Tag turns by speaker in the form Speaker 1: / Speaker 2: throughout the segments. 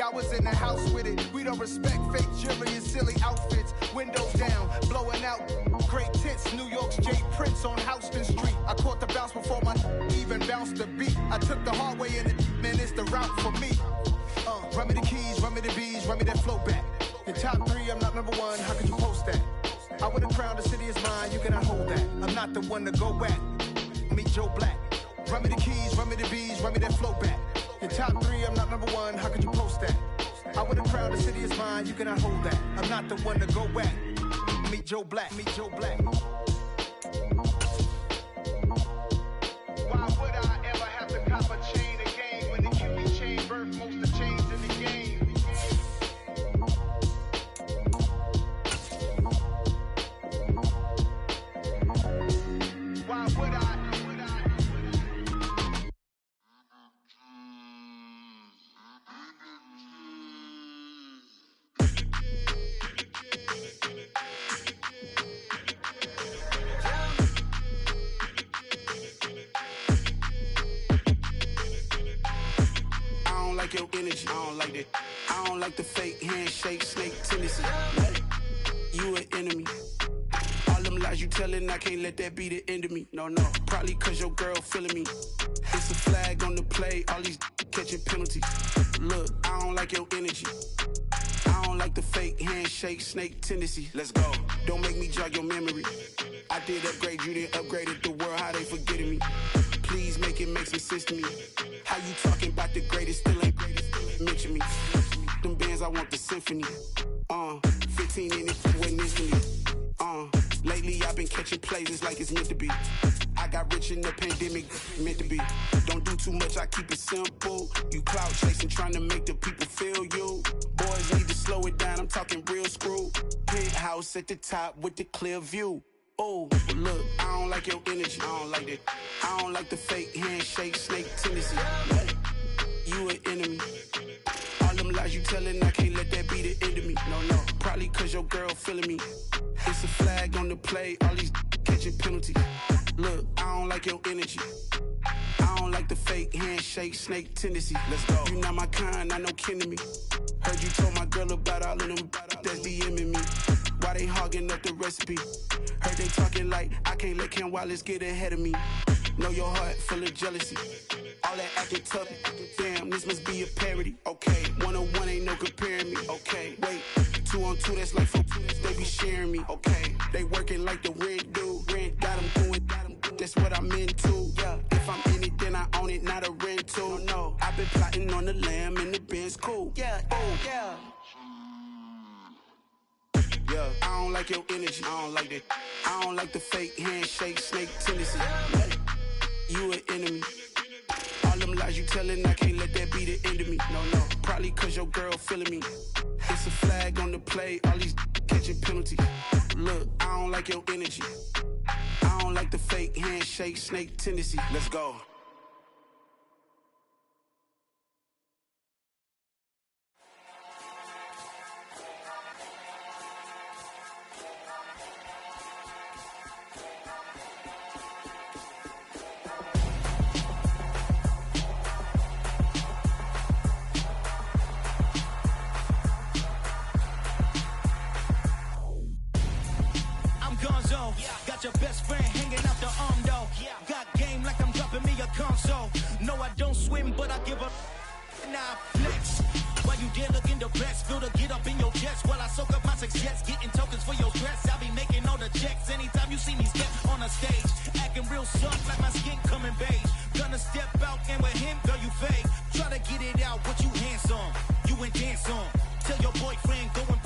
Speaker 1: I was in the house with it. We don't respect fake jewelry and silly outfits. Windows down, blowing out great tits. New York's J. Prince on Houston Street. I caught the bounce before my even bounced the beat. I took the hard way in it, man, it's the route for me. Run me the keys, run me the bees, run me that flow back. Your top 3, I'm not number 1, how could you post that? I would have crowned the city is mine, you cannot hold that. I'm not the one to go back. Meet Joe Black. Run me the keys, run me the bees, run me that flow back. Your top 3, I'm not number 1, how could you post that? I would have crowned the city is mine, you cannot hold that. I'm not the one to go back. Meet Joe Black, meet Joe Black. Why would I ever have to cop a chain again when the QB chain birth most of chains in the game? Why would I? Your energy, I don't like that. I don't like the fake handshake, snake tendency. You an enemy. All them lies you telling, I can't let that be the end of me. No, probably cause your girl feeling me. It's a flag on the play, all these catching penalties. Look, I don't like your energy. I don't like the fake handshake, snake tendency. Let's go. Don't make me jog your memory. I did upgrade you, then upgraded the world, how they forgetting me. Please make it make some sense to me. How you talking about the greatest, still ain't mention me. Them bands, I want the symphony. 15 in it, wasn't instantly. Lately I've been catching plays, it's like it's meant to be. I got rich in the pandemic, meant to be. Don't do too much, I keep it simple. You clout chasing, trying to make the people feel you. Boys need to slow it down, I'm talking real screw. Penthouse at the top with the clear view. Oh, look, I don't like your energy, I don't like that. I don't like the fake handshake, snake tendency. You an enemy. All them lies you telling, I can't let that be the end of me. No, probably cause your girl feeling me. It's a flag on the play, all these catching penalties. Look, I don't like your energy. I don't like the fake handshake, snake tendency. Let's go. You not my kind, I know kin to me. Heard you told my girl about all of them that's DMing me. Why they hogging up the recipe? Heard they talking like I can't let Ken Wallace get ahead of me. Know your heart full of jealousy. All that acting tough, damn, this must be a parody. Okay, 1-on-1 ain't no comparing me. Okay, wait, 2-on-2, that's like 4, they be sharing me. Okay, they working like the rent dude. Rent got them doing, that's what I'm into. Yeah, if I'm in it, then I own it, not a rental. No, I've been plotting on the lamb and the Benz cool. Yeah, oh, yeah. Yeah, I don't like your energy, I don't like that. I don't like the fake handshake, snake tendency. You an enemy. All them lies you telling, I can't let that be the end of me. No, probably cause your girl feeling me. It's a flag on the play, all these catching penalties. Look, I don't like your energy. I don't like the fake handshake, snake tendency. Let's go.
Speaker 2: Your best friend hanging out the arm though. Got game like I'm dropping me a console. No, I don't swim, but I give a nah flex. While you there looking depressed, feel to get up in your chest while I soak up my success, getting tokens for your stress. I'll be making all the checks anytime you see me step on a stage, acting real soft like my skin coming beige. Gonna step out and with him, girl, you fake. Try to get it out, but you handsome, you ain't dance on. Tell your boyfriend go and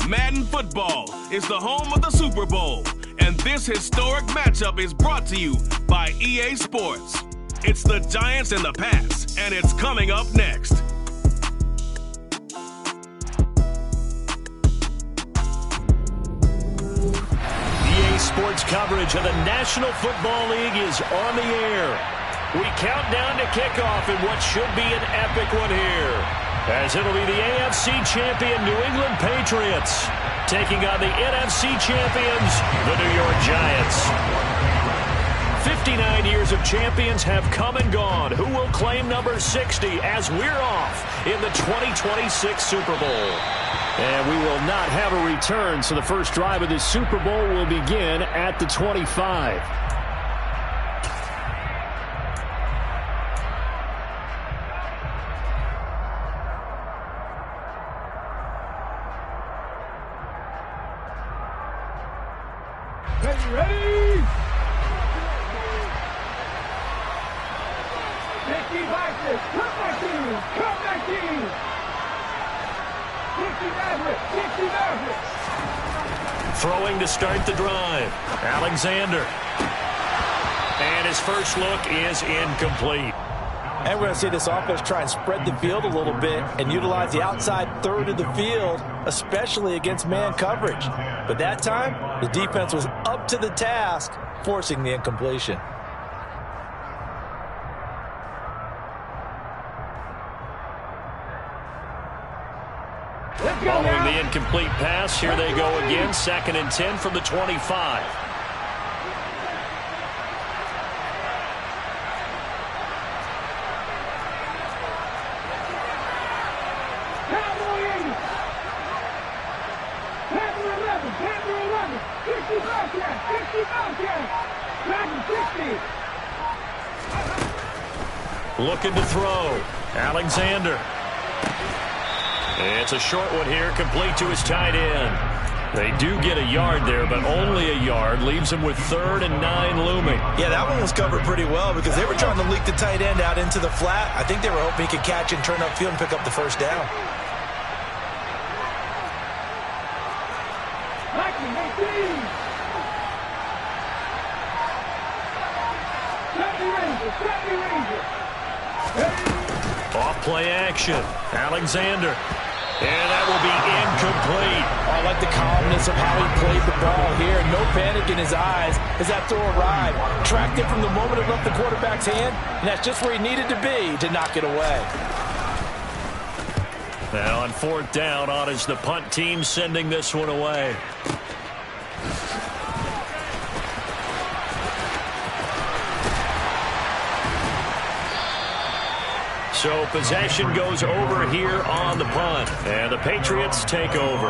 Speaker 3: Madden Football is the home of the Super Bowl, and this historic matchup is brought to you by EA Sports. It's the Giants and the Pats, and it's coming up next.
Speaker 4: EA Sports coverage of the National Football League is on the air. We count down to kickoff in what should be an epic one here, as it'll be the AFC champion New England Patriots taking on the NFC champions, the New York Giants. 59 years of champions have come and gone. Who will claim number 60 as we're off in the 2026 Super Bowl? And we will not have a return, so the first drive of this Super Bowl will begin at the 25.
Speaker 5: Ready? 50 boxes. Come back in. Come back in. 60 Maverick.
Speaker 4: Throwing to start the drive. Alexander. And his first look is incomplete.
Speaker 6: And we're going to see this offense try and spread the field a little bit and utilize the outside third of the field, especially against man coverage. But that time, the defense was up to the task, forcing the incompletion.
Speaker 4: Following the incomplete pass, here they go again. 2nd and 10 from the 25. Looking to throw. Alexander. It's a short one here, complete to his tight end. They do get a yard there, but only a yard. Leaves him with 3rd and 9 looming.
Speaker 6: Yeah, that one was covered pretty well because they were trying to leak the tight end out into the flat. I think they were hoping he could catch and turn upfield and pick up the first down.
Speaker 4: Off play action. Alexander. And that will be incomplete.
Speaker 6: I like the calmness of how he played the ball here. No panic in his eyes as that throw arrived. Tracked it from the moment it left the quarterback's hand, and that's just where he needed to be to knock it away.
Speaker 4: Now on 4th down, on is the punt team sending this one away. So possession goes over here on the punt. And the Patriots take over.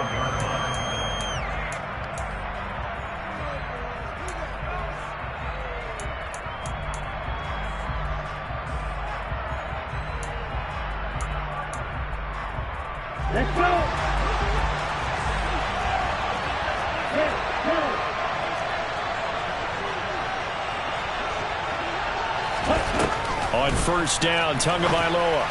Speaker 5: Let's go.
Speaker 4: On 1st down, Tagovailoa.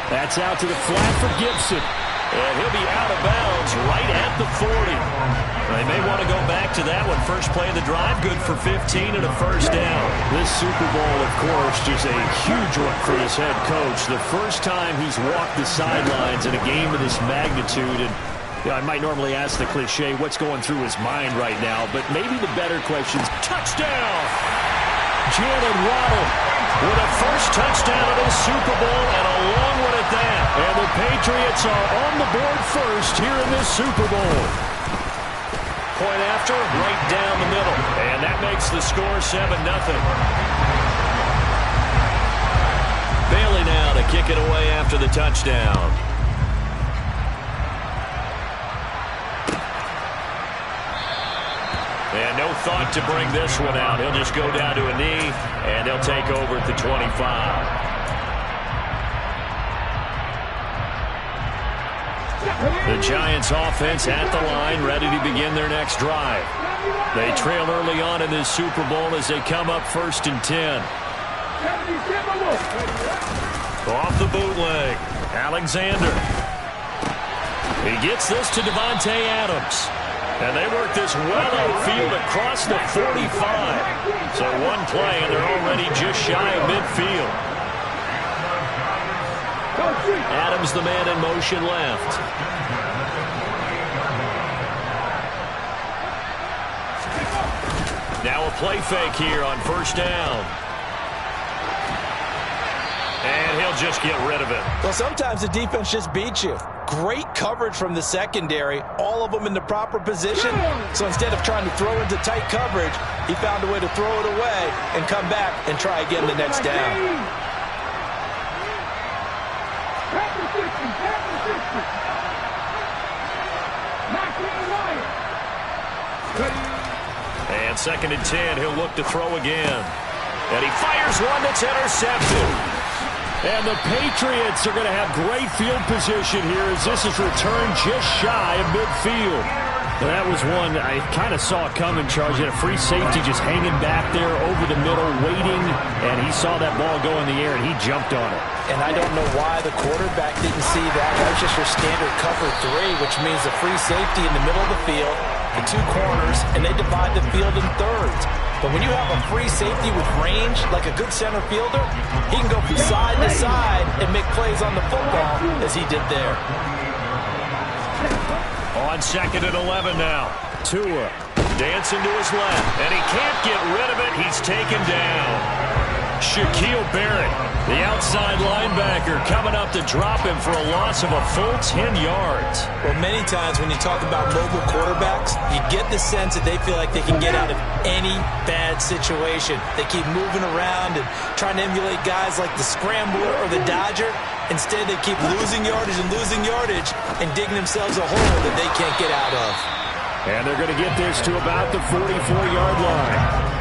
Speaker 4: That's out to the flat for Gibson. And he'll be out of bounds right at the 40. They may want to go back to that one. First play of the drive, good for 15 and a first down. This Super Bowl, of course, is a huge one for his head coach. The first time he's walked the sidelines in a game of this magnitude. And I might normally ask the cliche, what's going through his mind right now? But maybe the better question is, touchdown! Jalen Waddle with a first touchdown of this Super Bowl, and a long one at that. And the Patriots are on the board first here in this Super Bowl. Point after, right down the middle. And that makes the score 7-0. Bailey now to kick it away after the touchdown. And no thought to bring this one out. He'll just go down to a knee, and they'll take over at the 25. The Giants offense at the line, ready to begin their next drive. They trail early on in this Super Bowl as they come up 1st and 10. Off the bootleg, Alexander. He gets this to Devontae Adams. And they work this well outfield across the 45. So one play, and they're already just shy of midfield. Adams, the man in motion left. Now a play fake here on 1st down. And he'll just get rid of it.
Speaker 6: Well, sometimes the defense just beats you. Great coverage from the secondary, all of them in the proper position. So instead of trying to throw into tight coverage, he found a way to throw it away and come back and try again the next down.
Speaker 4: And 2nd and 10, he'll look to throw again. And he fires one that's intercepted. And the Patriots are going to have great field position here as this is returned just shy of midfield. And that was one I kind of saw coming, Charles. You had a free safety just hanging back there over the middle, waiting, and he saw that ball go in the air, and he jumped on it.
Speaker 6: And I don't know why the quarterback didn't see that. That was just your standard cover 3, which means a free safety in the middle of the field, the 2 corners, and they divide the field in thirds. But when you have a free safety with range, like a good center fielder, he can go from side to side and make plays on the football as he did there.
Speaker 4: On 2nd and 11 now. Tua dancing to his left, and he can't get rid of it. He's taken down. Shaquille Barrett, the outside linebacker, coming up to drop him for a loss of a full 10 yards.
Speaker 6: Well, many times when you talk about mobile quarterbacks, you get the sense that they feel like they can get out of any bad situation. They keep moving around and trying to emulate guys like the Scrambler or the Dodger. Instead, they keep losing yardage and digging themselves a hole that they can't get out of.
Speaker 4: And they're going to get this to about the 44-yard line.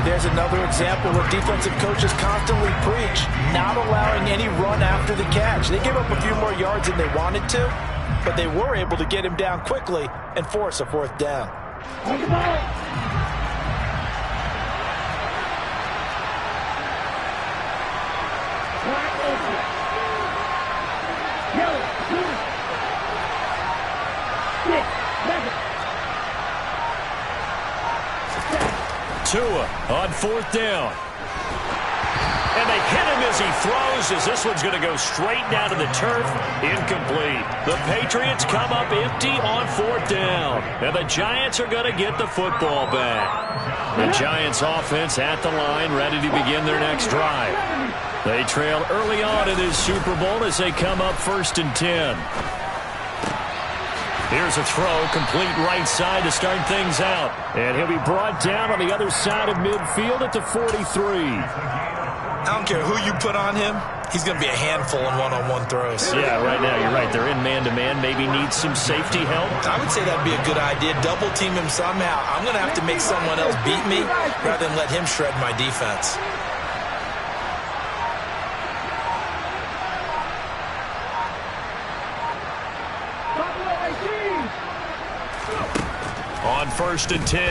Speaker 6: There's another example where defensive coaches constantly preach not allowing any run after the catch. They gave up a few more yards than they wanted to, but they were able to get him down quickly and force a 4th down.
Speaker 4: Tua on 4th down. And they hit him as he throws, as this one's going to go straight down to the turf. Incomplete. The Patriots come up empty on 4th down. And the Giants are going to get the football back. The Giants offense at the line, ready to begin their next drive. They trail early on in this Super Bowl as they come up 1st and 10. Here's a throw, complete right side to start things out. And he'll be brought down on the other side of midfield at the 43.
Speaker 6: I don't care who you put on him, he's going to be a handful in one-on-one throws.
Speaker 4: Yeah, right now, you're right. They're in man-to-man, maybe needs some safety help.
Speaker 6: I would say that'd be a good idea. Double team him somehow. I'm going to have to make someone else beat me rather than let him shred my defense.
Speaker 4: On 1st and 10,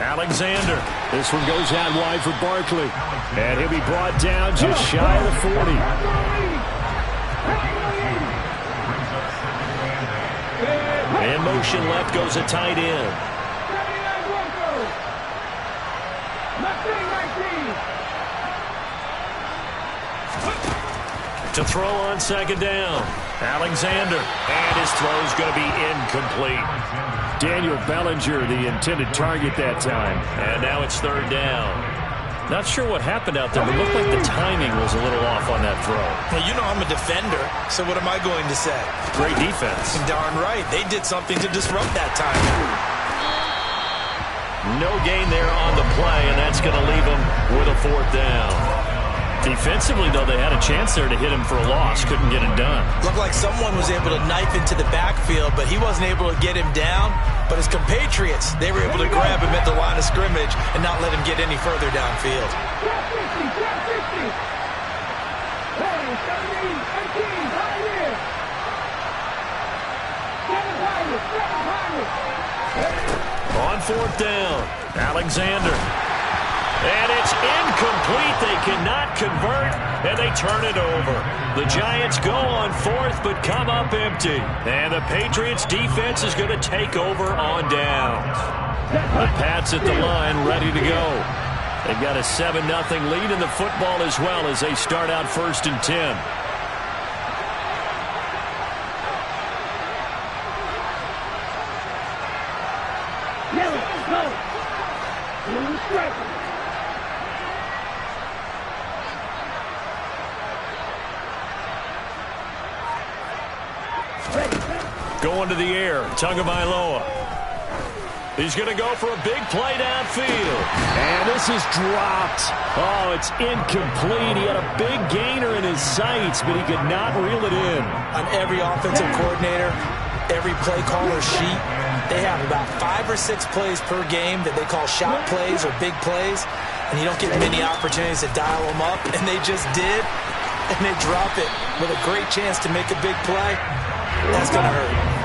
Speaker 4: Alexander. This one goes out wide for Barkley. And he'll be brought down just shy of the 40. In motion left goes a tight end. To throw on 2nd down. Alexander. And his throw's going to be incomplete. Daniel Bellinger, the intended target that time. And now it's 3rd down. Not sure what happened out there, but it looked like the timing was a little off on that throw.
Speaker 6: Well, you know I'm a defender, so what am I going to say?
Speaker 4: Great defense.
Speaker 6: Darn right. They did something to disrupt that timing.
Speaker 4: No gain there on the play, and that's going to leave them with a 4th down. Defensively, though, they had a chance there to hit him for a loss. Couldn't get it done.
Speaker 6: Looked like someone was able to knife into the backfield, but he wasn't able to get him down. But his compatriots, they were able to grab him at the line of scrimmage and not let him get any further downfield.
Speaker 4: On 4th down, Alexander. And it's incomplete. They cannot convert, and they turn it over. The Giants go on 4th, but come up empty. And the Patriots defense is going to take over on downs. The Pats at the line, ready to go. They've got a 7-0 lead in the football as well as they start out 1st and 10.
Speaker 5: Ready.
Speaker 4: Going to the air, Tagovailoa. He's going to go for a big play downfield. And this is dropped. Oh, it's incomplete. He had a big gainer in his sights, but he could not reel it in.
Speaker 6: On every offensive coordinator, every play caller sheet, they have about 5 or 6 plays per game that they call shot plays or big plays, and you don't get many opportunities to dial them up, and they just did, and they drop it with a great chance to make a big play. That's going to hurt.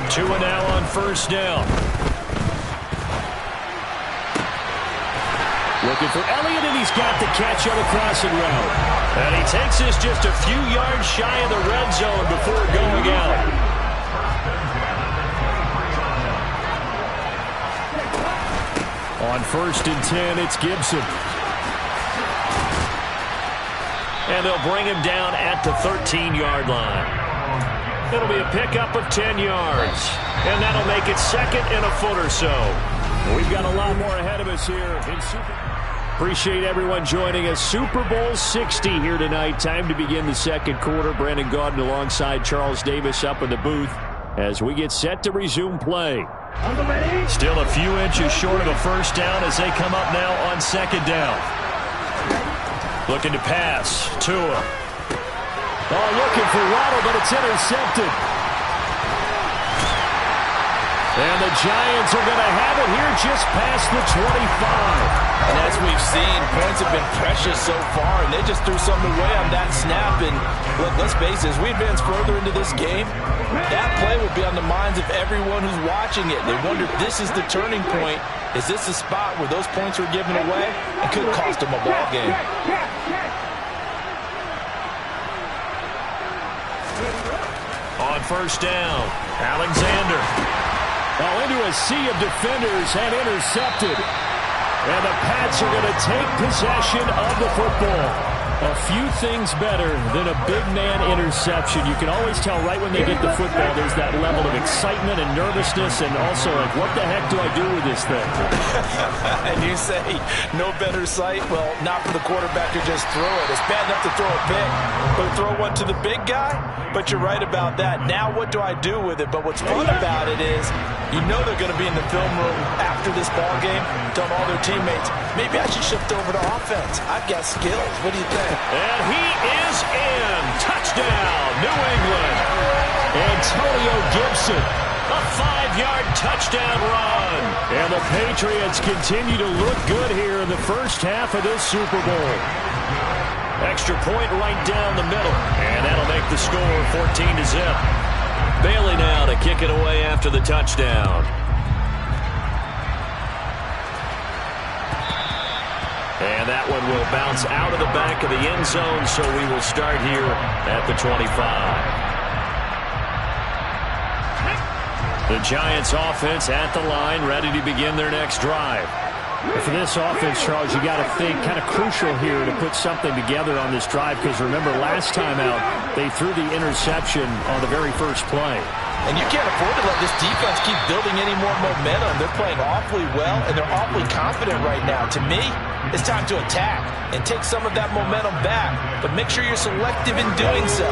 Speaker 4: 2 now on first down. Looking for Elliott, and he's got the catch on the crossing route. And he takes this just a few yards shy of the red zone before going out. On 1st and 10, it's Gibson. And they'll bring him down at the 13-yard line. It'll be a pickup of 10 yards. And that'll make it 2nd and a foot or so. We've got a lot more ahead of us here. Appreciate everyone joining us. Super Bowl 60 here tonight. Time to begin the second quarter. Brandon Gaudin alongside Charles Davis up in the booth as we get set to resume play. Still a few inches short of a first down as they come up now on 2nd down. Looking to pass. Tua. Oh, looking for Waddle, but it's intercepted. And the Giants are going to have it here just past the 25.
Speaker 6: And as we've seen, points have been precious so far, and they just threw something away on that snap. And look, let's face it, as we advance further into this game, that play will be on the minds of everyone who's watching it. They wonder if this is the turning point. Is this a spot where those points were given away? It could cost them a ball game.
Speaker 4: On first down, Alexander. Oh, into a sea of defenders and intercepted. And the Pats are going to take possession of the football. A few things better than a big man interception. You can always tell right when they get the football, there's that level of excitement and nervousness, and also like, what the heck do I do with this thing?
Speaker 6: And you say, no better sight? Well, not for the quarterback to just throw it. It's bad enough to throw a pick, but to throw one to the big guy? But you're right about that. Now what do I do with it? But what's fun about it is, you know they're going to be in the film room after this ball game, telling all their teammates, maybe I should shift over to offense. I've got skills. What do you think?
Speaker 4: And he is in. Touchdown, New England. Antonio Gibson, a 5-yard touchdown run. And the Patriots continue to look good here in the first half of this Super Bowl. Extra point right down the middle. And that'll make the score 14-0. Bailey now to kick it away after the touchdown. And that one will bounce out of the back of the end zone, so we will start here at the 25. The Giants offense at the line, ready to begin their next drive. For this offense, Charles, you got to think kind of crucial here to put something together on this drive, because remember last time out, they threw the interception on the very first play.
Speaker 6: And you can't afford to let this defense keep building any more momentum. They're playing awfully well, and they're awfully confident right now. To me, it's time to attack and take some of that momentum back. But make sure you're selective in doing so.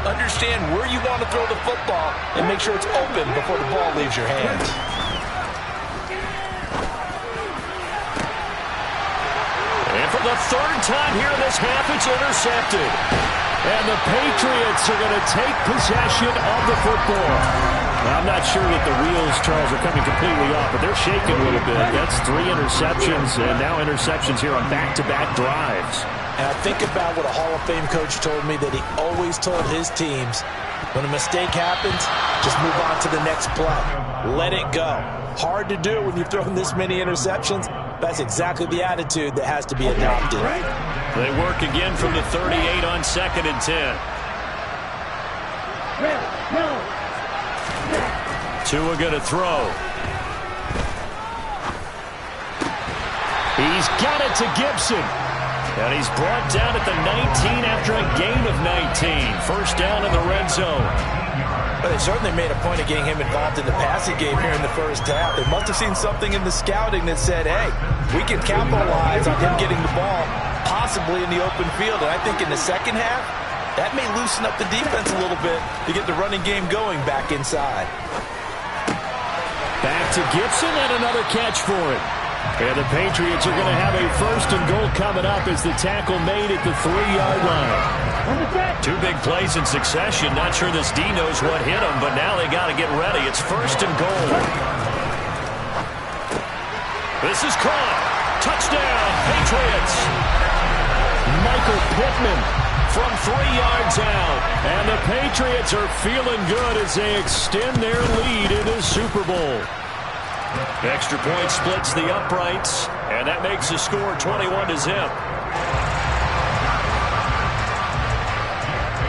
Speaker 6: Understand where you want to throw the football and make sure it's open before the ball leaves your hands.
Speaker 4: And for the third time here in this half, it's intercepted. And the Patriots are going to take possession of the football. I'm not sure that the wheels, Charles, are coming completely off, but they're shaking a little bit. That's 3 interceptions, and now interceptions here on back-to-back drives.
Speaker 6: And I think about what a Hall of Fame coach told me, that he always told his teams, when a mistake happens, just move on to the next play. Let it go. Hard to do when you've thrown this many interceptions. That's exactly the attitude that has to be adopted.
Speaker 4: They work again from the 38 on 2nd and 10. Tua going to throw. He's got it to Gibson. And he's brought down at the 19 after a gain of 19. First down in the red zone.
Speaker 6: But they certainly made a point of getting him involved in the passing game here in the first half. They must have seen something in the scouting that said, hey, we can capitalize on him getting the ball, possibly in the open field. And I think in the second half, that may loosen up the defense a little bit to get the running game going back inside.
Speaker 4: Back to Gibson and another catch for him. And the Patriots are going to have a 1st and goal coming up as the tackle made at the 3-yard line. 2 big plays in succession. Not sure this D knows what hit him, but now they got to get ready. It's 1st and goal. This is caught. Touchdown, Patriots. Michael Pittman from 3 yards out. And the Patriots are feeling good as they extend their lead in the Super Bowl. Extra point splits the uprights, and that makes the score 21-0.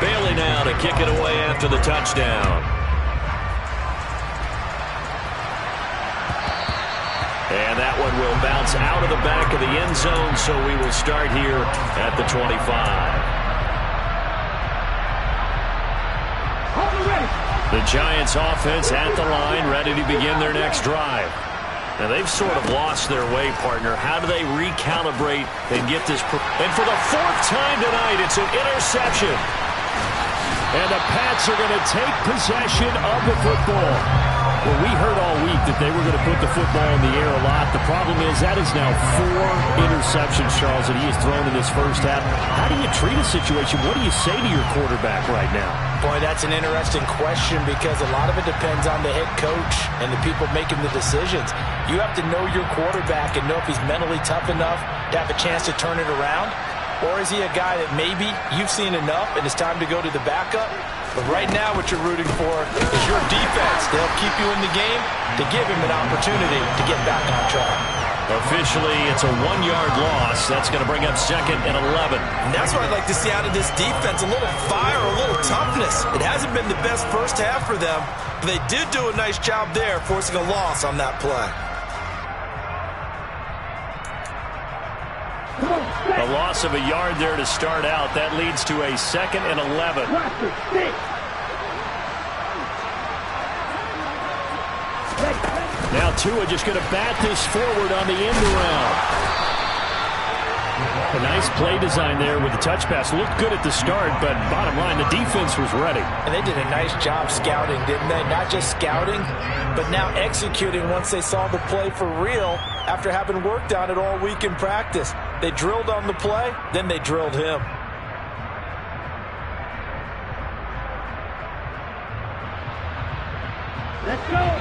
Speaker 4: Bailey now to kick it away after the touchdown. And that one will bounce out of the back of the end zone, so we will start here at the 25. The Giants offense at the line, ready to begin their next drive. Now, they've sort of lost their way, partner. How do they recalibrate and get this? And for the 4th time tonight, it's an interception. And the Pats are going to take possession of the football. Well, we heard all week that they were going to put the football in the air a lot. The problem is that is now 4 interceptions, Charles, that he has thrown in this first half. How do you treat a situation? What do you say to your quarterback right now?
Speaker 6: Boy, that's an interesting question because a lot of it depends on the head coach and the people making the decisions. You have to know your quarterback and know if he's mentally tough enough to have a chance to turn it around. Or is he a guy that maybe you've seen enough and it's time to go to the backup? But right now what you're rooting for is your defense. They'll keep you in the game to give him an opportunity to get back on track.
Speaker 4: Officially, it's a 1-yard loss. That's going to bring up 2nd and 11.
Speaker 6: And that's what I'd like to see out of this defense, a little fire, a little toughness. It hasn't been the best first half for them, but they did do a nice job there, forcing a loss on that play.
Speaker 4: A loss of a yard there to start out. That leads to a 2nd and 11. Now Tua just going to bat this forward on the end around. A nice play design there with the touch pass. Looked good at the start, but bottom line, the defense was ready.
Speaker 6: And they did a nice job scouting, didn't they? Not just scouting, but now executing once they saw the play for real after having worked on it all week in practice. They drilled on the play, then they drilled him.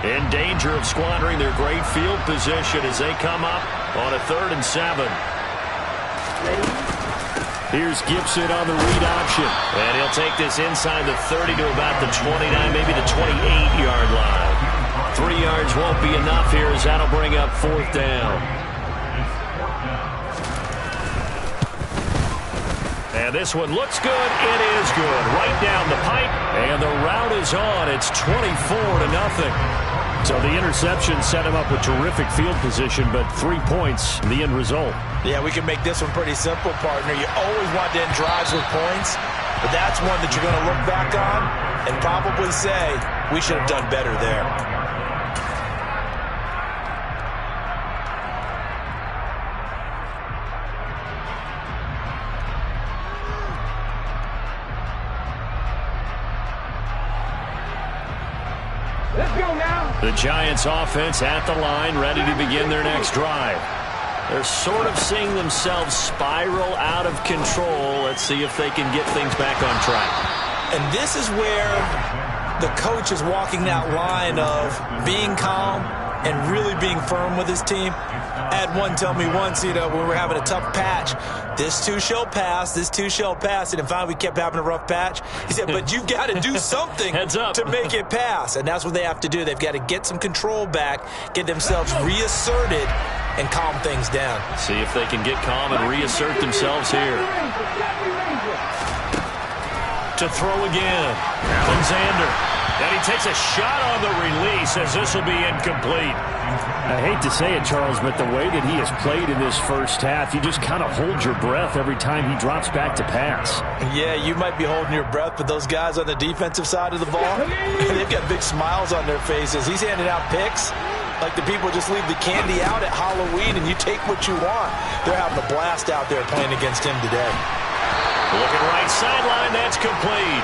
Speaker 4: In danger of squandering their great field position as they come up on a 3rd and 7. Here's Gibson on the read option. And he'll take this inside the 30 to about the 29, maybe the 28-yard line. 3 yards won't be enough here as that'll bring up 4th down. And this one looks good. It is good. Right down the pipe. And the route is on. It's 24-0. So the interception set him up with terrific field position, but 3 points, the end result.
Speaker 6: Yeah, we can make this one pretty simple, partner. You always want to end drives with points, but that's one that you're going to look back on and probably say, we should have done better there.
Speaker 5: Let's go now.
Speaker 4: The Giants offense at the line, ready to begin their next drive. They're sort of seeing themselves spiral out of control. Let's see if they can get things back on track.
Speaker 6: And this is where the coach is walking that line of being calm and really being firm with his team. I had one tell me once, when we were having a tough patch, this too shall pass, this too shall pass. And finally we kept having a rough patch. He said, but you've got to do something to make it pass. And that's what they have to do. They've got to get some control back, get themselves reasserted, and calm things down.
Speaker 4: See if they can get calm and reassert themselves here. To throw again. Alexander. And he takes a shot on the release as this will be incomplete. I hate to say it, Charles, but the way that he has played in this first half, you just kind of hold your breath every time he drops back to pass.
Speaker 6: Yeah, you might be holding your breath, but those guys on the defensive side of the ball, they've got big smiles on their faces. He's handing out picks like the people just leave the candy out at Halloween and you take what you want. They're having a blast out there playing against him today.
Speaker 4: Looking right sideline, that's complete.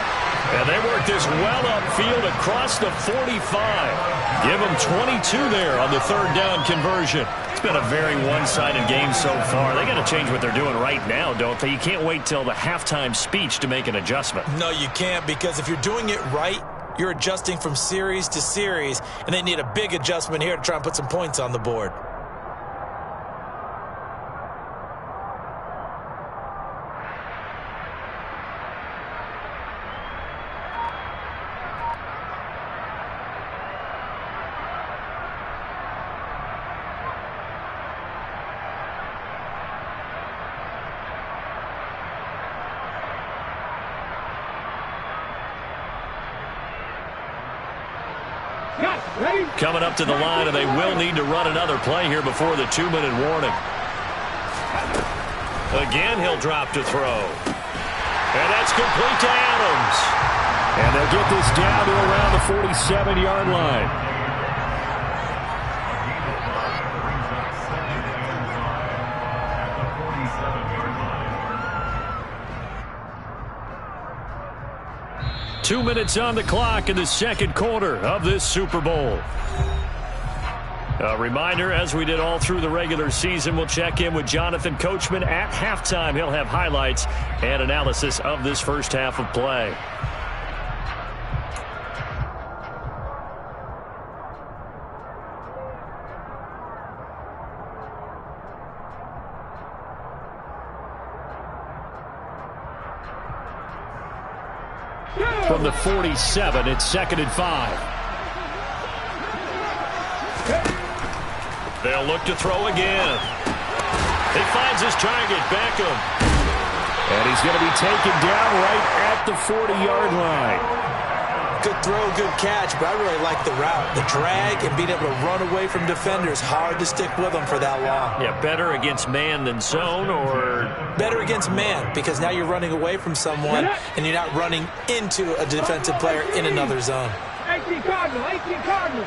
Speaker 4: And they work this well upfield across the 45. Give them 22 there on the third down conversion. It's been a very one-sided game so far. They got to change what they're doing right now, don't they? You can't wait till the halftime speech to make an adjustment.
Speaker 6: No, you can't, because if you're doing it right, you're adjusting from series to series, and they need a big adjustment here to try and put some points on the board.
Speaker 4: Coming up to the line, and they will need to run another play here before the 2-minute warning. Again, he'll drop to throw. And that's complete to Adams. And they'll get this down to around the 47-yard line. Two minutes on the clock in the second quarter of this Super Bowl. A reminder, as we did all through the regular season, we'll check in with Jonathan Coachman at halftime. He'll have highlights and analysis of this first half of play. From the 47, it's 2nd and 5. They'll look to throw again. He finds his target, Beckham. And he's going to be taken down right at the 40-yard line.
Speaker 6: Good throw, good catch, but I really like the route. The drag and being able to run away from defenders, hard to stick with them for that long.
Speaker 4: Yeah, better against man than zone, or?
Speaker 6: Better against man, because now you're running away from someone and you're not running into a defensive player in another zone.
Speaker 5: 18 Cardinal, 18 Cardinal.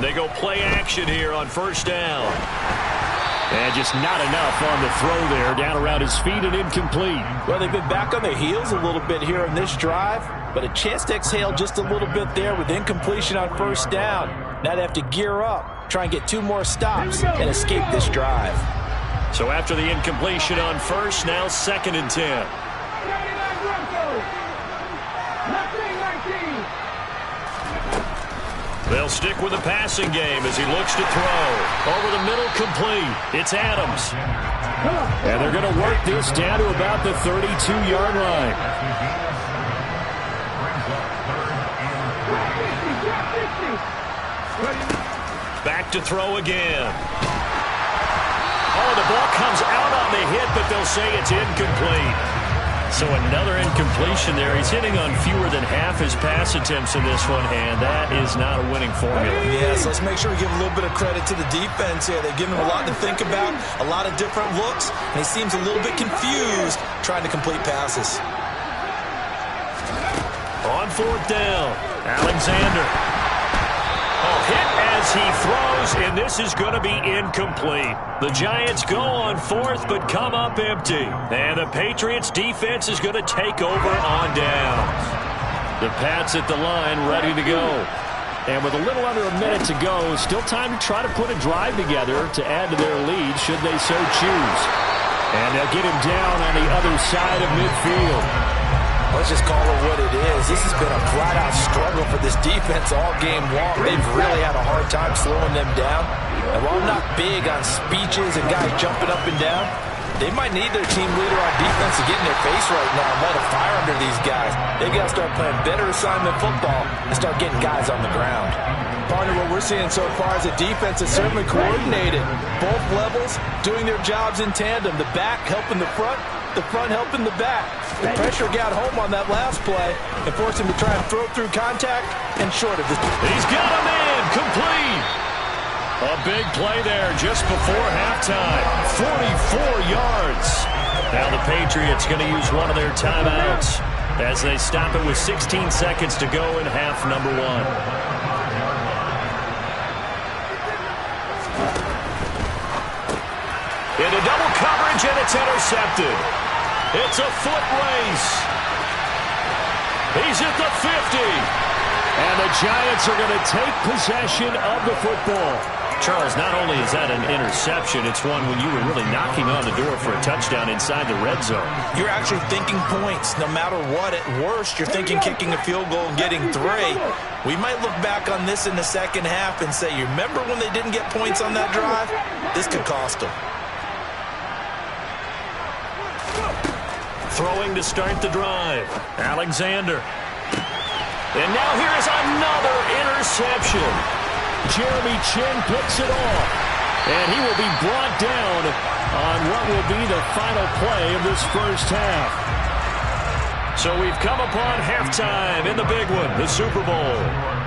Speaker 4: They go play action here on first down. And just not enough on the throw there. Down around his feet and incomplete.
Speaker 6: Well, they've been back on their heels a little bit here in this drive, but a chance to exhale just a little bit there with incompletion on first down. Now they have to gear up, try and get 2 more stops, and escape this drive.
Speaker 4: So after the incompletion on first, now 2nd and 10. They'll stick with the passing game as he looks to throw. Over the middle, complete. It's Adams. And they're going to work this down to about the 32-yard line. Back to throw again. Oh, the ball comes out on the hit, but they'll say it's incomplete. So another incompletion there. He's hitting on fewer than half his pass attempts in this one, and that is not a winning formula.
Speaker 6: Yes, let's make sure we give a little bit of credit to the defense here. They've given him a lot to think about, a lot of different looks, and he seems a little bit confused trying to complete passes.
Speaker 4: On 4th down, Alexander. Oh, hit as he throws, and this is going to be incomplete. The Giants go on 4th, but come up empty. And the Patriots defense is going to take over on downs. The Pats at the line ready to go. And with a little under a minute to go, still time to try to put a drive together to add to their lead should they so choose. And they'll get him down on the other side of midfield.
Speaker 6: Let's just call it what it is. This has been a flat-out struggle for this defense all game long. They've really had a hard time slowing them down. And while I'm not big on speeches and guys jumping up and down, they might need their team leader on defense to get in their face right now and light a fire under these guys. They've got to start playing better assignment football and start getting guys on the ground. partner, what we're seeing so far is the defense is certainly coordinated. Both levels doing their jobs in tandem. The back helping the front helping the back. The pressure got home on that last play and forced him to try and throw through contact and short of the...
Speaker 4: He's got him in, complete. A big play there just before halftime. 44 yards. Now the Patriots going to use one of their timeouts as they stop it with 16 seconds to go in half number one. Into double coverage, and it's intercepted. It's a foot race. He's at the 50. And the Giants are going to take possession of the football. Charles, not only is that an interception, it's one when you were really knocking on the door for a touchdown inside the red zone.
Speaker 6: You're actually thinking points. No matter what, at worst, you're thinking kicking a field goal and getting 3. We might look back on this in the second half and say, you remember when they didn't get points on that drive? This could cost them.
Speaker 4: Throwing to start the drive. Alexander. And now here is another interception. Jeremy Chin picks it off. And he will be brought down on what will be the final play of this first half. So we've come upon halftime in the big one, the Super Bowl.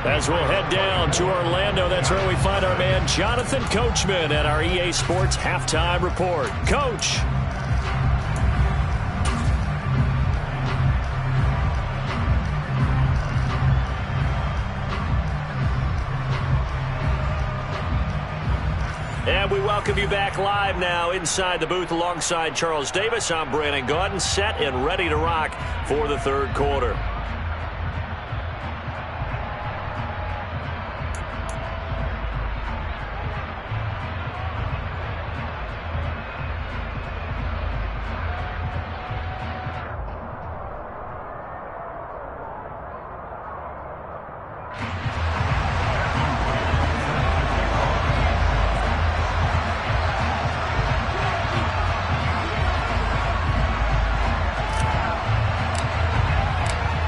Speaker 4: As we'll head down to Orlando, that's where we find our man Jonathan Coachman at our EA Sports Halftime Report. Coach. And we welcome you back live now inside the booth alongside Charles Davis. I'm Brandon Gaudin, set and ready to rock for the third quarter.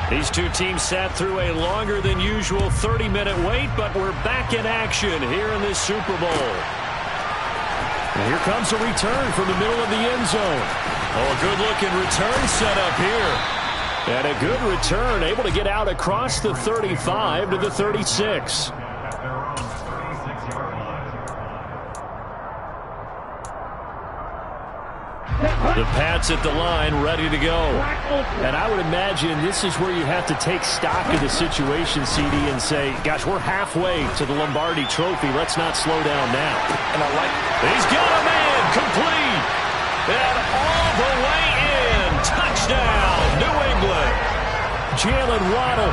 Speaker 4: These two teams sat through a longer than usual 30-minute wait, but we're back in action here in this Super Bowl. And here comes a return from the middle of the end zone. Oh, a good-looking return set up here. And a good return, able to get out across the 35 to the 36. The Pats at the line, ready to go. And I would imagine this is where you have to take stock of the situation, CD, and say, gosh, we're halfway to the Lombardi Trophy. Let's not slow down now. And I like it. He's got a man, complete. And all the way in. Touchdown, New England. Jalen Waddle,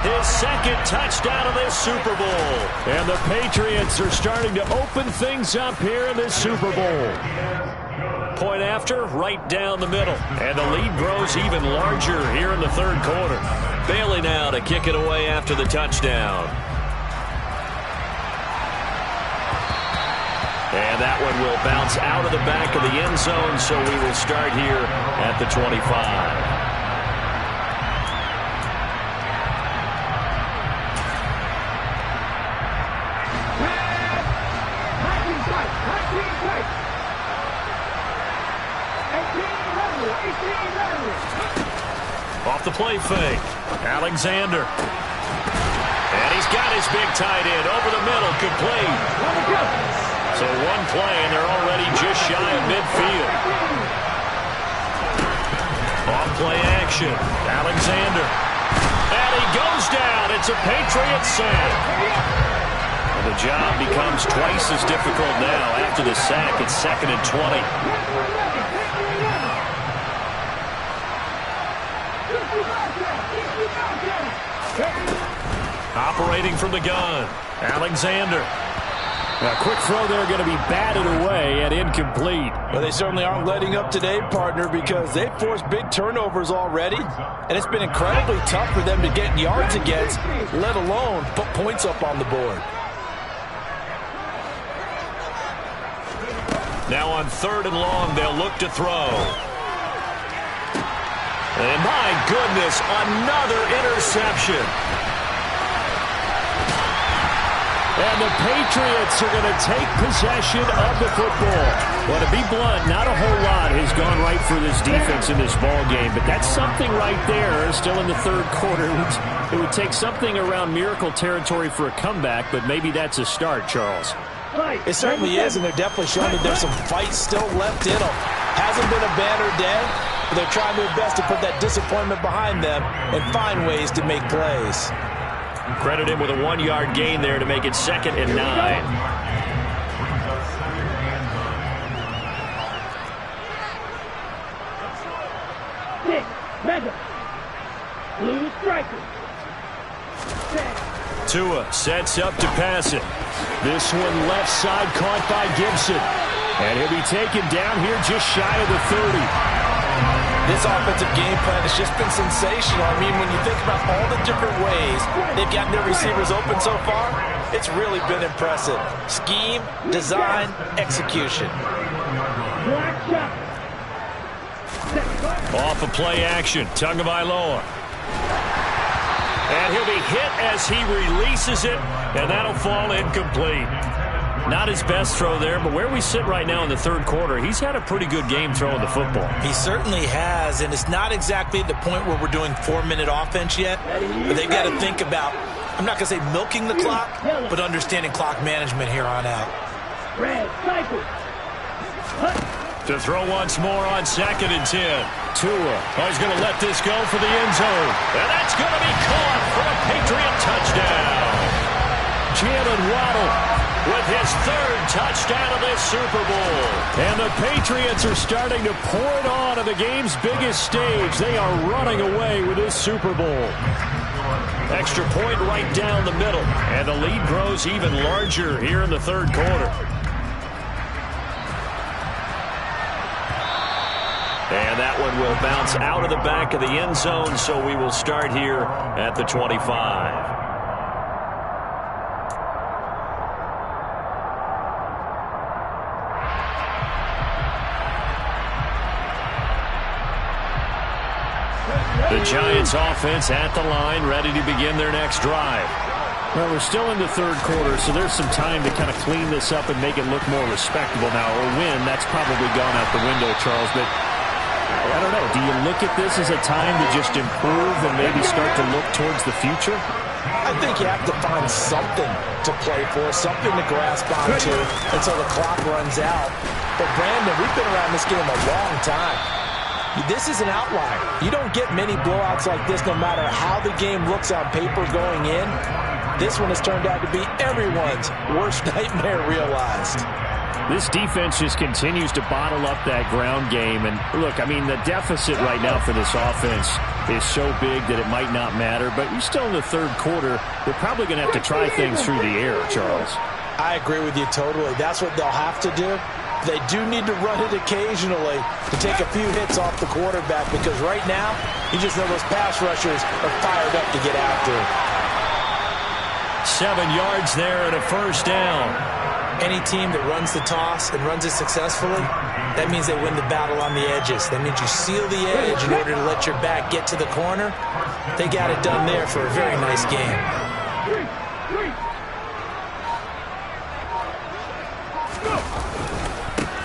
Speaker 4: his second touchdown of this Super Bowl. And the Patriots are starting to open things up here in this Super Bowl. Point after, right down the middle. And the lead grows even larger here in the third quarter. Bailey now to kick it away after the touchdown. And that one will bounce out of the back of the end zone, so we will start here at the 25. Off the play fake. Alexander. And he's got his big tight end over the middle, complete. So one play, and they're already just shy of midfield. Off play action. Alexander. And he goes down. It's a Patriot sack. And the job becomes twice as difficult now. After the sack, it's 2nd and 20. Operating from the gun, Alexander. A quick throw there going to be batted away and incomplete.
Speaker 6: Well, they certainly aren't letting up today, partner, because they've forced big turnovers already, and it's been incredibly tough for them to get yards against, let alone put points up on the board.
Speaker 4: Now on 3rd and long, they'll look to throw. And my goodness, another interception. And the Patriots are going to take possession of the football. Well, to be blunt, not a whole lot has gone right for this defense in this ball game, but that's something right there. Still in the third quarter. It would take something around miracle territory for a comeback, but maybe that's a start, Charles.
Speaker 6: It certainly is, and they're definitely showing that there's some fight still left in them. Hasn't been a banner day, but they're trying their best to put that disappointment behind them and find ways to make plays.
Speaker 4: Credit him with a 1-yard gain there to make it 2nd and 9.
Speaker 5: Blue striker.
Speaker 4: Tua sets up to pass it. This one left side caught by Gibson. And he'll be taken down here just shy of the 30.
Speaker 6: This offensive game plan has just been sensational. I mean, when you think about all the different ways they've gotten their receivers open so far, it's really been impressive. Scheme, design, execution.
Speaker 4: Off of play action, Tagovailoa. And he'll be hit as he releases it, and that'll fall incomplete. Not his best throw there, but where we sit right now in the third quarter, he's had a pretty good game throwing the football.
Speaker 6: He certainly has, and it's not exactly at the point where we're doing 4-minute offense yet, but they've got to think about, I'm not going to say milking the clock, but understanding clock management here on out.
Speaker 4: To throw once more on 2nd and 10. Tua, he's going to let this go for the end zone. And that's going to be caught for a Patriot touchdown. Jalen Waddle with his 3rd touchdown of this Super Bowl. And the Patriots are starting to pour it on the game's biggest stage. They are running away with this Super Bowl. Extra point right down the middle. And the lead grows even larger here in the third quarter. And that one will bounce out of the back of the end zone, so we will start here at the 25. The Giants offense at the line, ready to begin their next drive. Well, we're still in the third quarter, so there's some time to kind of clean this up and make it look more respectable now. Or win, that's probably gone out the window, Charles, but I don't know. Do you look at this as a time to just improve and maybe start to look towards the future?
Speaker 6: I think you have to find something to play for, something to grasp onto until the clock runs out. But, Brandon, we've been around this game a long time. This is an outlier. You don't get many blowouts like this no matter how the game looks on paper going in. This one has turned out to be everyone's worst nightmare realized.
Speaker 4: This defense just continues to bottle up that ground game. And, look, I mean, the deficit right now for this offense is so big that it might not matter. But you're still in the third quarter. They're probably going to have to try things through the air, Charles.
Speaker 6: I agree with you totally. That's what they'll have to do. They do need to run it occasionally to take a few hits off the quarterback because right now, you just know those pass rushers are fired up to get after it.
Speaker 4: 7 yards there and a first down.
Speaker 6: Any team that runs the toss and runs it successfully, that means they win the battle on the edges. That means you seal the edge in order to let your back get to the corner. They got it done there for a very nice game.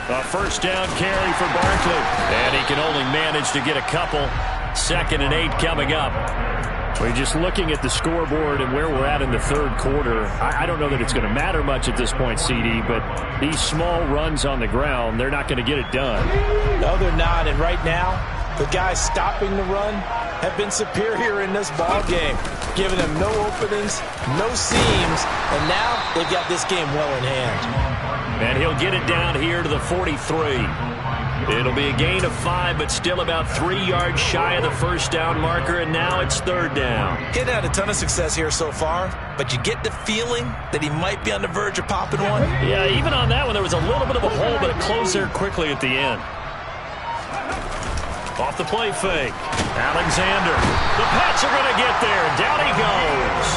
Speaker 4: A first down carry for Barkley. And he can only manage to get a couple. 2nd and 8 coming up. We're just looking at the scoreboard and where we're at in the third quarter. I don't know that it's going to matter much at this point, CD, but these small runs on the ground, they're not going to get it done.
Speaker 6: No, they're not. And right now, the guys stopping the run have been superior in this ball game, giving them no openings, no seams, and now they've got this game well in hand.
Speaker 4: And he'll get it down here to the 43. It'll be a gain of 5, but still about 3 yards shy of the first down marker, and now it's third down.
Speaker 6: He's had a ton of success here so far, but you get the feeling that he might be on the verge of popping one.
Speaker 4: Yeah, even on that one, there was a little bit of a hole, but it closed there quickly at the end. Off the play fake. Alexander. The Pats are going to get there. Down he goes.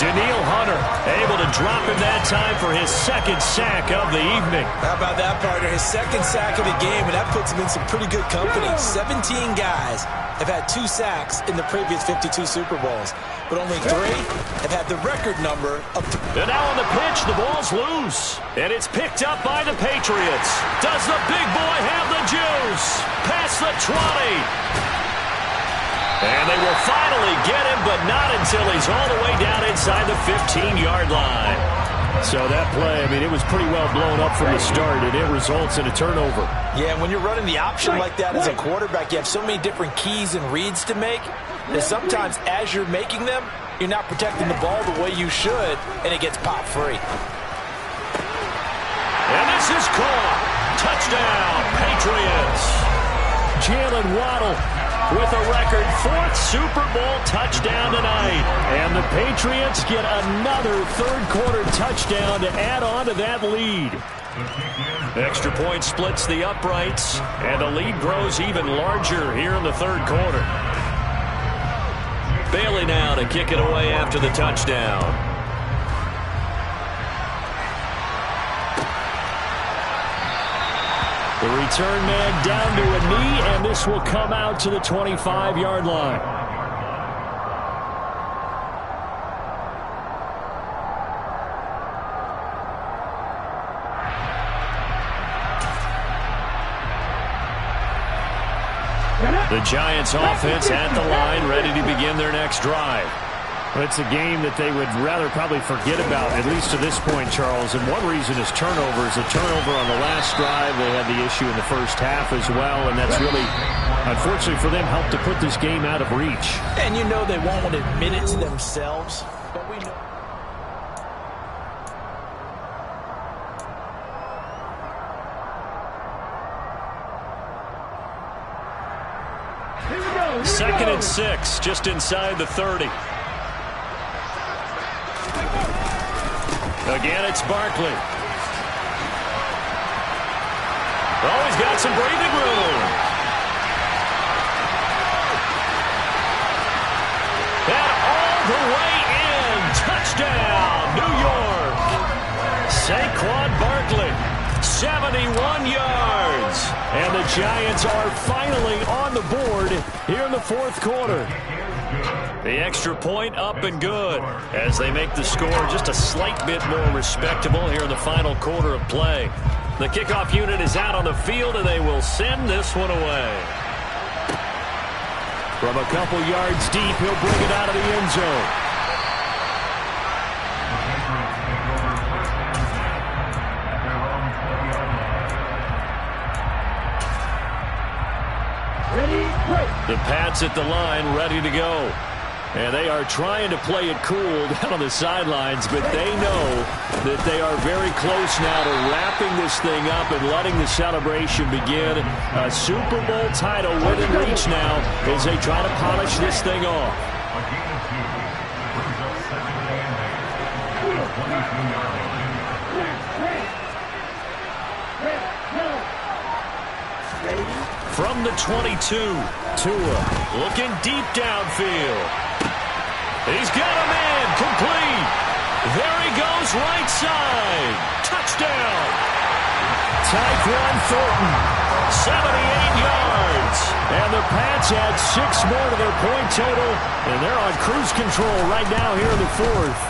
Speaker 4: Daniil Hunter able to drop him that time for his second sack of the evening.
Speaker 6: How about that, partner? His second sack of the game, and that puts him in some pretty good company. 17 guys have had 2 sacks in the previous 52 Super Bowls, but only 3 have had the record number of 3.
Speaker 4: And now on the pitch, the ball's loose. And it's picked up by the Patriots. Does the big boy have the juice? Past the 20. And they will finally get him, but not until he's all the way down inside the 15-yard line.
Speaker 2: So that play, I mean, it was pretty well blown up from the start, and it results in a turnover.
Speaker 6: Yeah, and when you're running the option like that as a quarterback, you have so many different keys and reads to make that sometimes as you're making them, you're not protecting the ball the way you should, and it gets popped free.
Speaker 4: And this is caught. Touchdown, Patriots.
Speaker 2: Jalen Waddle with a record 4th Super Bowl touchdown tonight. And the Patriots get another third-quarter touchdown to add on to that lead.
Speaker 4: Extra point splits the uprights, and the lead grows even larger here in the third quarter. Bailey now to kick it away after the touchdown.
Speaker 2: The return man down to a knee, and this will come out to the 25-yard line.
Speaker 4: The Giants offense at the line, ready to begin their next drive.
Speaker 2: Well, it's a game that they would rather probably forget about, at least to this point, Charles. And one reason is turnovers. A turnover on the last drive. They had the issue in the first half as well, and that's really, unfortunately for them, helped to put this game out of reach.
Speaker 6: And you know they won't admit it to themselves, but we know.
Speaker 4: Second and 6, just inside the 30. Again, it's Barkley. Oh, he's got some breathing room. And all the way in. Touchdown, New York. Saquon Barkley, 71 yards.
Speaker 2: And the Giants are finally on the board here in the fourth quarter.
Speaker 4: The extra point up and good as they make the score just a slight bit more respectable here in the final quarter of play. The kickoff unit is out on the field, and they will send this one away.
Speaker 2: From a couple yards deep, he'll bring it out of the end zone.
Speaker 4: The Pats at the line, ready to go. And they are trying to play it cool down on the sidelines, but they know that they are very close now to wrapping this thing up and letting the celebration begin. A Super Bowl title within reach now as they try to polish this thing off. From the 22, Tua looking deep downfield. He's got a man, complete. There he goes, right side. Touchdown.
Speaker 2: Tyquan Thornton,
Speaker 4: 78 yards.
Speaker 2: And the Pats add 6 more to their point total, and they're on cruise control right now here in the fourth.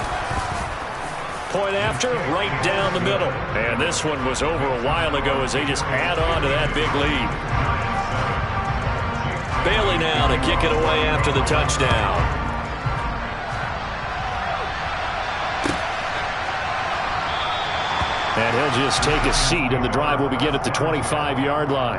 Speaker 4: Point after, right down the middle. And this one was over a while ago as they just add on to that big lead. Bailey now to kick it away after the touchdown.
Speaker 2: And he'll just take a seat, and the drive will begin at the 25-yard line.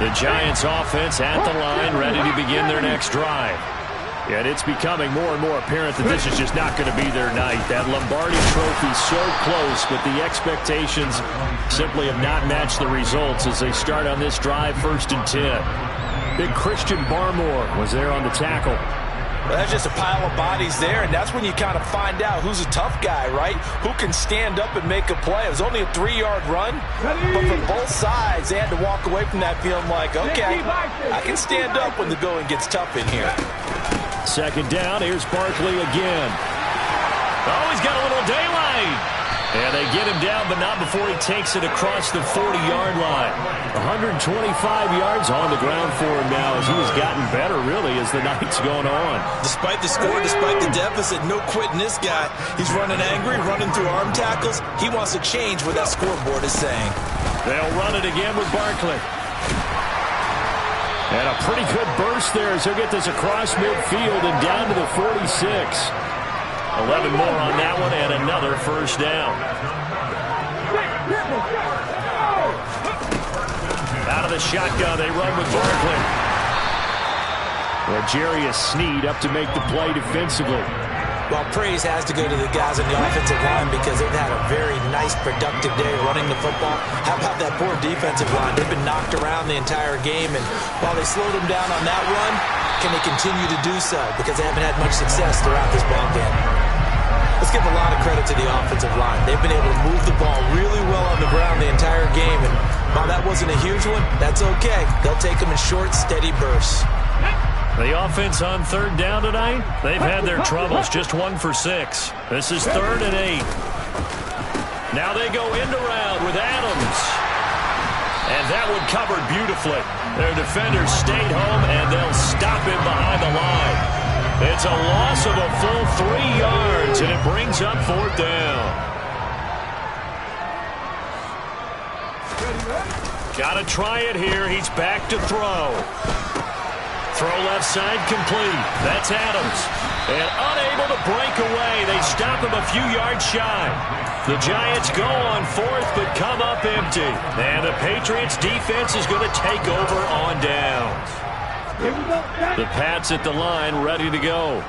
Speaker 4: The Giants offense at the line, ready to begin their next drive. And it's becoming more and more apparent that this is just not going to be their night. That Lombardi trophy so close, but the expectations simply have not matched the results as they start on this drive, 1st and 10. Big Christian Barmore was there on the tackle.
Speaker 6: Well, that's just a pile of bodies there, and that's when you kind of find out who's a tough guy, right? Who can stand up and make a play. It was only a 3-yard run, but from both sides, they had to walk away from that feeling like, okay, I can stand up when the going gets tough in here.
Speaker 4: 2nd down, here's Barkley again. Oh, he's got a little daylight. And they get him down, but not before he takes it across the 40-yard line. 125 yards on the ground for him now as he has gotten better, really, as the night's going on.
Speaker 6: Despite the score, despite the deficit, no quitting this guy. He's running angry, running through arm tackles. He wants to change what that scoreboard is saying.
Speaker 4: They'll run it again with Barkley. And a pretty good burst there as he'll get this across midfield and down to the 46. 11 more on that one and another 1st down. Out of the shotgun, they run with Barkley. L'Jarius Sneed up to make the play defensively.
Speaker 6: Well, praise has to go to the guys on the offensive line because they've had a very nice, productive day running the football. How about that poor defensive line? They've been knocked around the entire game, and while they slowed them down on that run, can they continue to do so? Because they haven't had much success throughout this ball game. Let's give a lot of credit to the offensive line. They've been able to move the ball really well on the ground the entire game, and while that wasn't a huge one, that's okay. They'll take them in short, steady bursts.
Speaker 4: The offense on 3rd down tonight, they've had their troubles, just 1 for 6. This is 3rd and 8. Now they go end around with Adams. And that one covered beautifully. Their defenders stayed home, and they'll stop him behind the line. It's a loss of a full 3 yards, and it brings up 4th down. Got to try it here. He's back to throw. Throw left side complete. That's Adams. And unable to break away. They stop him a few yards shy. The Giants go on 4th but come up empty. And the Patriots defense is going to take over on downs. The Pats at the line ready to go.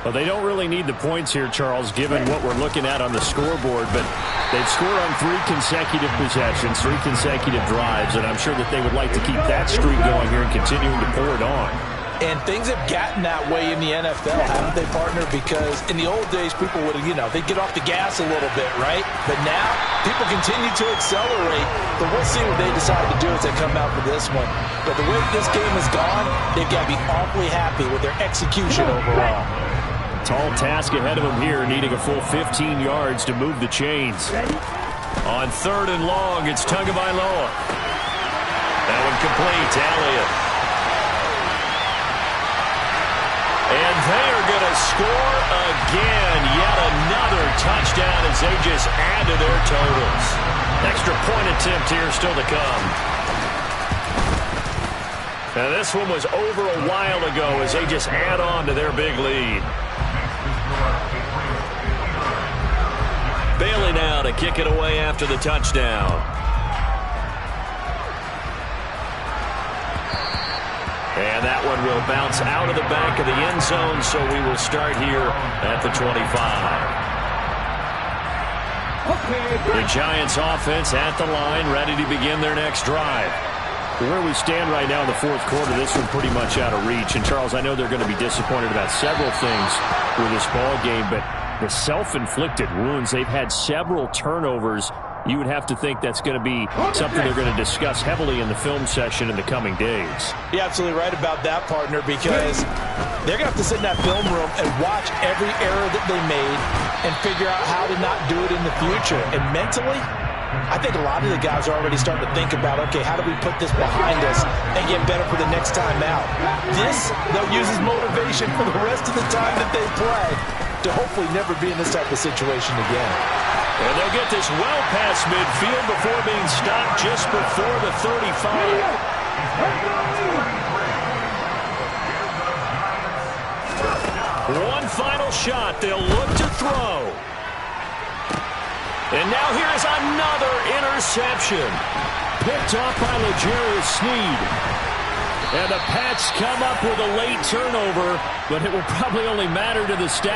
Speaker 4: Well, they don't really need the points here, Charles, given what we're looking at on the scoreboard. But they've scored on 3 consecutive possessions, 3 consecutive drives, and I'm sure that they would like to keep that streak going here and continuing to pour it on.
Speaker 6: And things have gotten that way in the NFL, haven't they, partner? Because in the old days, people would, they'd get off the gas a little bit, right? But now, people continue to accelerate. But we'll see what they decide to do as they come out for this one. But the way this game has gone, they've got to be awfully happy with their execution overall.
Speaker 4: Tall task ahead of him here, needing a full 15 yards to move the chains. On 3rd and long, it's Tagovailoa. That one complete to Elliott. And they are going to score again. Yet another touchdown as they just add to their totals. Extra point attempt here still to come. Now this one was over a while ago as they just add on to their big lead. Bailey now to kick it away after the touchdown. And that one will bounce out of the back of the end zone, so we will start here at the 25. The Giants offense at the line, ready to begin their next drive. Where we stand right now in the 4th quarter, this one pretty much out of reach. And, Charles, I know they're going to be disappointed about several things with this ball game, but the self-inflicted wounds, they've had several turnovers. You would have to think that's going to be something they're going to discuss heavily in the film session in the coming days.
Speaker 6: You're absolutely right about that, partner, because they're going to have to sit in that film room and watch every error that they made and figure out how to not do it in the future. And mentally, I think a lot of the guys are already starting to think about, okay, how do we put this behind us and get better for the next time out? This, they'll use as motivation for the rest of the time that they play to hopefully never be in this type of situation again.
Speaker 4: And they'll get this well past midfield before being stopped just before the 35. One final shot. They'll look to throw. And now here's another interception. Picked off by L'Jarius Sneed. And the Pats come up with a late turnover, but it will probably only matter to the status.